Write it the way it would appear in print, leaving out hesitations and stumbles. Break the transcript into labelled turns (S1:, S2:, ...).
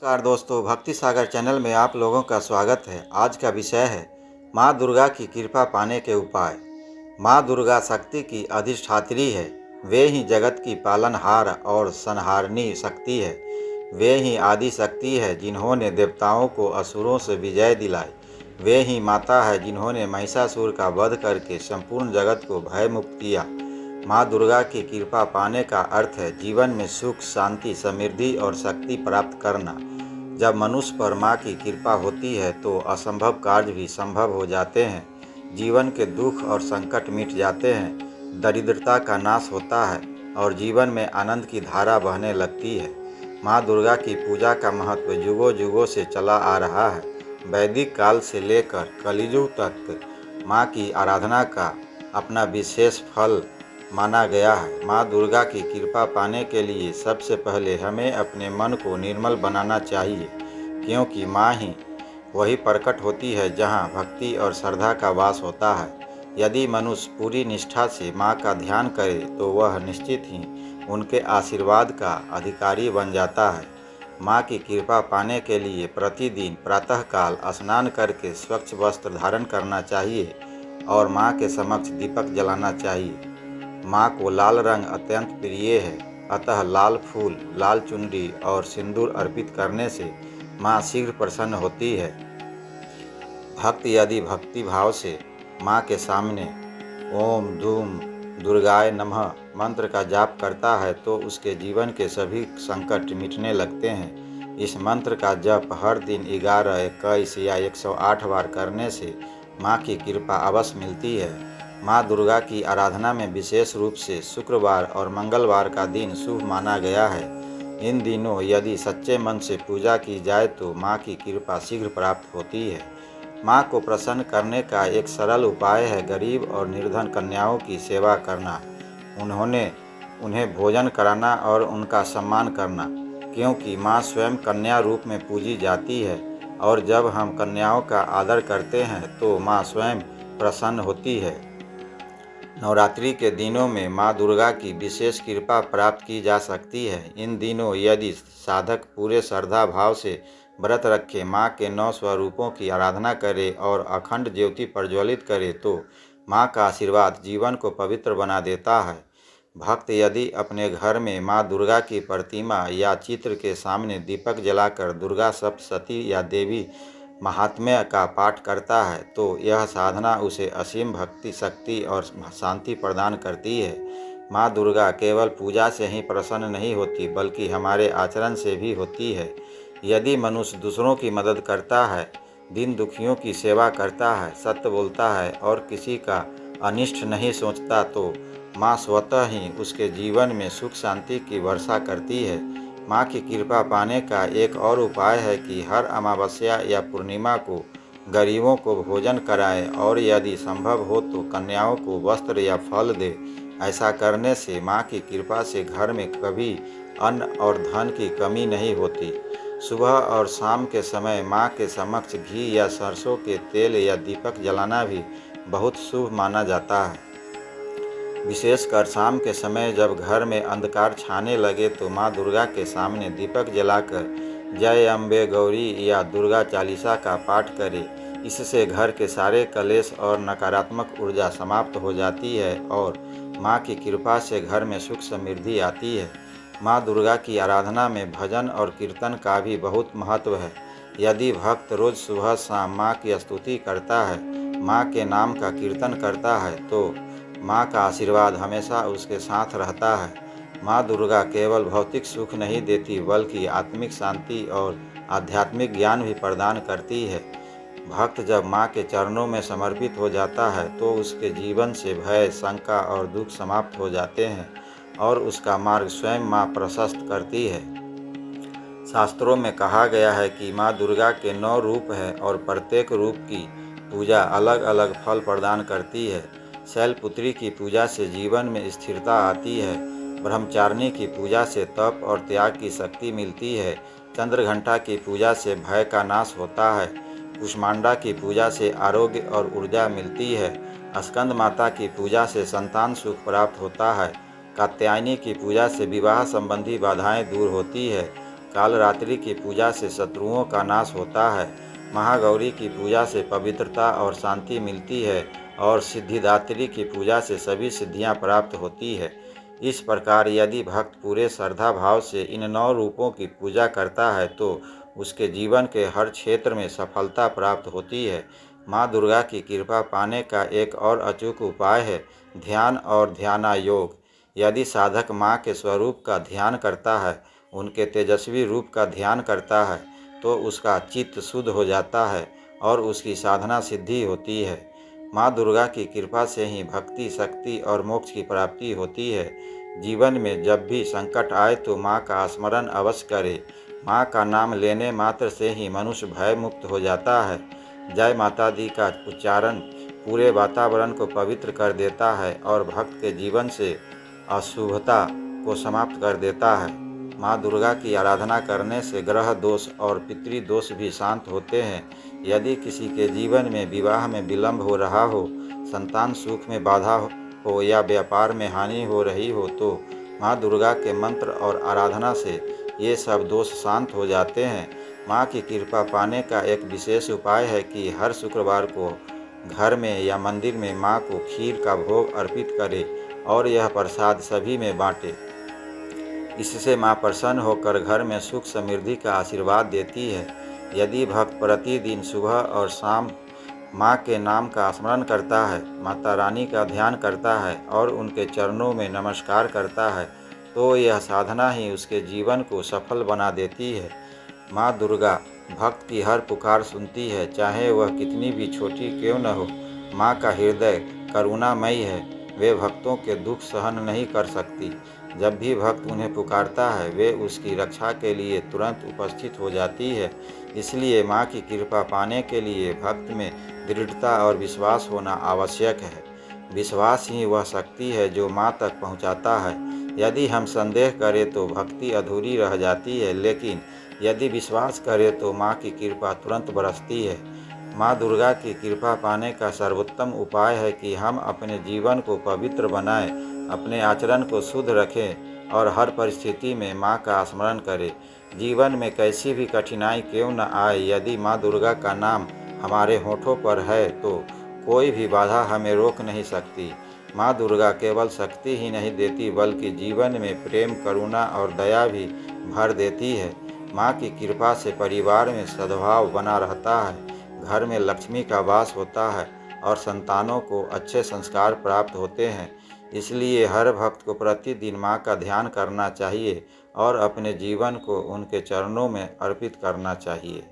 S1: नमस्कार दोस्तों, भक्ति सागर चैनल में आप लोगों का स्वागत है। आज का विषय है माँ दुर्गा की कृपा पाने के उपाय। माँ दुर्गा शक्ति की अधिष्ठात्री है। वे ही जगत की पालनहार और संहारणी शक्ति है। वे ही आदि शक्ति है जिन्होंने देवताओं को असुरों से विजय दिलाई। वे ही माता है जिन्होंने महिषासुर का वध करके संपूर्ण जगत को भय मुक्त किया। माँ दुर्गा की कृपा पाने का अर्थ है जीवन में सुख, शांति, समृद्धि और शक्ति प्राप्त करना। जब मनुष्य पर माँ की कृपा होती है तो असंभव कार्य भी संभव हो जाते हैं। जीवन के दुख और संकट मिट जाते हैं, दरिद्रता का नाश होता है और जीवन में आनंद की धारा बहने लगती है। माँ दुर्गा की पूजा का महत्व युगों युगों से चला आ रहा है। वैदिक काल से लेकर कलियुग तक माँ की आराधना का अपना विशेष फल माना गया है। माँ दुर्गा की कृपा पाने के लिए सबसे पहले हमें अपने मन को निर्मल बनाना चाहिए, क्योंकि माँ ही वही प्रकट होती है जहाँ भक्ति और श्रद्धा का वास होता है। यदि मनुष्य पूरी निष्ठा से माँ का ध्यान करे तो वह निश्चित ही उनके आशीर्वाद का अधिकारी बन जाता है। माँ की कृपा पाने के लिए प्रतिदिन प्रातःकाल स्नान करके स्वच्छ वस्त्र धारण करना चाहिए और माँ के समक्ष दीपक जलाना चाहिए। माँ को लाल रंग अत्यंत प्रिय है, अतः लाल फूल, लाल चुनरी और सिंदूर अर्पित करने से माँ शीघ्र प्रसन्न होती है। भक्त यदि भक्ति भाव से माँ के सामने ओम धूम दुर्गाय नमः मंत्र का जाप करता है तो उसके जीवन के सभी संकट मिटने लगते हैं। इस मंत्र का जप हर दिन 11, 21 या 108 बार करने से माँ की कृपा अवश्य मिलती है। माँ दुर्गा की आराधना में विशेष रूप से शुक्रवार और मंगलवार का दिन शुभ माना गया है। इन दिनों यदि सच्चे मन से पूजा की जाए तो माँ की कृपा शीघ्र प्राप्त होती है। माँ को प्रसन्न करने का एक सरल उपाय है गरीब और निर्धन कन्याओं की सेवा करना, उन्हें भोजन कराना और उनका सम्मान करना, क्योंकि माँ स्वयं कन्या रूप में पूजी जाती है और जब हम कन्याओं का आदर करते हैं तो माँ स्वयं प्रसन्न होती है। नवरात्रि के दिनों में माँ दुर्गा की विशेष कृपा प्राप्त की जा सकती है। इन दिनों यदि साधक पूरे श्रद्धा भाव से व्रत रखे, माँ के 9 स्वरूपों की आराधना करे और अखंड ज्योति प्रज्वलित करे तो माँ का आशीर्वाद जीवन को पवित्र बना देता है। भक्त यदि अपने घर में माँ दुर्गा की प्रतिमा या चित्र के सामने दीपक जलाकर दुर्गा सप्तशती या देवी महात्म्य का पाठ करता है तो यह साधना उसे असीम भक्ति, शक्ति और शांति प्रदान करती है। माँ दुर्गा केवल पूजा से ही प्रसन्न नहीं होती बल्कि हमारे आचरण से भी होती है। यदि मनुष्य दूसरों की मदद करता है, दीन दुखियों की सेवा करता है, सत्य बोलता है और किसी का अनिष्ट नहीं सोचता तो माँ स्वतः ही उसके जीवन में सुख शांति की वर्षा करती है। माँ की कृपा पाने का एक और उपाय है कि हर अमावस्या या पूर्णिमा को गरीबों को भोजन कराए और यदि संभव हो तो कन्याओं को वस्त्र या फल दे। ऐसा करने से माँ की कृपा से घर में कभी अन्न और धन की कमी नहीं होती। सुबह और शाम के समय माँ के समक्ष घी या सरसों के तेल या दीपक जलाना भी बहुत शुभ माना जाता है। विशेषकर शाम के समय जब घर में अंधकार छाने लगे तो माँ दुर्गा के सामने दीपक जलाकर जय अम्बे गौरी या दुर्गा चालीसा का पाठ करें। इससे घर के सारे कलेश और नकारात्मक ऊर्जा समाप्त हो जाती है और माँ की कृपा से घर में सुख समृद्धि आती है। माँ दुर्गा की आराधना में भजन और कीर्तन का भी बहुत महत्व है। यदि भक्त रोज सुबह शाम माँ की स्तुति करता है, माँ के नाम का कीर्तन करता है तो माँ का आशीर्वाद हमेशा उसके साथ रहता है। माँ दुर्गा केवल भौतिक सुख नहीं देती बल्कि आत्मिक शांति और आध्यात्मिक ज्ञान भी प्रदान करती है। भक्त जब माँ के चरणों में समर्पित हो जाता है तो उसके जीवन से भय, शंका और दुख समाप्त हो जाते हैं और उसका मार्ग स्वयं माँ प्रशस्त करती है। शास्त्रों में कहा गया है कि माँ दुर्गा के 9 रूप हैं और प्रत्येक रूप की पूजा अलग अलग फल प्रदान करती है। शैलपुत्री की पूजा से जीवन में स्थिरता आती है। ब्रह्मचारिणी की पूजा से तप और त्याग की शक्ति मिलती है। चंद्रघंटा की पूजा से भय का नाश होता है। कुष्मांडा की पूजा से आरोग्य और ऊर्जा मिलती है। स्कंद माता की पूजा से संतान सुख प्राप्त होता है। कात्यायनी की पूजा से विवाह संबंधी बाधाएं दूर होती है। कालरात्रि की पूजा से शत्रुओं का नाश होता है। महागौरी की पूजा से पवित्रता और शांति मिलती है और सिद्धिदात्री की पूजा से सभी सिद्धियां प्राप्त होती है। इस प्रकार यदि भक्त पूरे श्रद्धा भाव से इन 9 रूपों की पूजा करता है तो उसके जीवन के हर क्षेत्र में सफलता प्राप्त होती है। माँ दुर्गा की कृपा पाने का एक और अचूक उपाय है ध्यान और ध्यानायोग। यदि साधक माँ के स्वरूप का ध्यान करता है, उनके तेजस्वी रूप का ध्यान करता है, तो उसका चित्त शुद्ध हो जाता है और उसकी साधना सिद्धि होती है। माँ दुर्गा की कृपा से ही भक्ति, शक्ति और मोक्ष की प्राप्ति होती है। जीवन में जब भी संकट आए तो माँ का स्मरण अवश्य करे। माँ का नाम लेने मात्र से ही मनुष्य भय मुक्त हो जाता है। जय माता दी का उच्चारण पूरे वातावरण को पवित्र कर देता है और भक्त के जीवन से अशुभता को समाप्त कर देता है। माँ दुर्गा की आराधना करने से ग्रह दोष और पितृ दोष भी शांत होते हैं। यदि किसी के जीवन में विवाह में विलंब हो रहा हो, संतान सुख में बाधा हो या व्यापार में हानि हो रही हो तो माँ दुर्गा के मंत्र और आराधना से ये सब दोष शांत हो जाते हैं। माँ की कृपा पाने का एक विशेष उपाय है कि हर शुक्रवार को घर में या मंदिर में माँ को खीर का भोग अर्पित करें और यह प्रसाद सभी में बांटे। इससे माँ प्रसन्न होकर घर में सुख समृद्धि का आशीर्वाद देती है। यदि भक्त प्रतिदिन सुबह और शाम माँ के नाम का स्मरण करता है, माता रानी का ध्यान करता है और उनके चरणों में नमस्कार करता है, तो यह साधना ही उसके जीवन को सफल बना देती है। माँ दुर्गा भक्त की हर पुकार सुनती है, चाहे वह कितनी भी छोटी क्यों न हो। माँ का हृदय करुणामयी है, वे भक्तों के दुख सहन नहीं कर सकती। जब भी भक्त उन्हें पुकारता है, वे उसकी रक्षा के लिए तुरंत उपस्थित हो जाती है। इसलिए माँ की कृपा पाने के लिए भक्त में दृढ़ता और विश्वास होना आवश्यक है। विश्वास ही वह शक्ति है जो माँ तक पहुँचाता है। यदि हम संदेह करें तो भक्ति अधूरी रह जाती है, लेकिन यदि विश्वास करें तो माँ की कृपा तुरंत बरसती है। माँ दुर्गा की कृपा पाने का सर्वोत्तम उपाय है कि हम अपने जीवन को पवित्र बनाएं, अपने आचरण को शुद्ध रखें और हर परिस्थिति में माँ का स्मरण करें। जीवन में कैसी भी कठिनाई क्यों न आए, यदि माँ दुर्गा का नाम हमारे होठों पर है तो कोई भी बाधा हमें रोक नहीं सकती। माँ दुर्गा केवल शक्ति ही नहीं देती बल्कि जीवन में प्रेम, करुणा और दया भी भर देती है। माँ की कृपा से परिवार में सद्भाव बना रहता है, घर में लक्ष्मी का वास होता है और संतानों को अच्छे संस्कार प्राप्त होते हैं। इसलिए हर भक्त को प्रतिदिन माँ का ध्यान करना चाहिए और अपने जीवन को उनके चरणों में अर्पित करना चाहिए।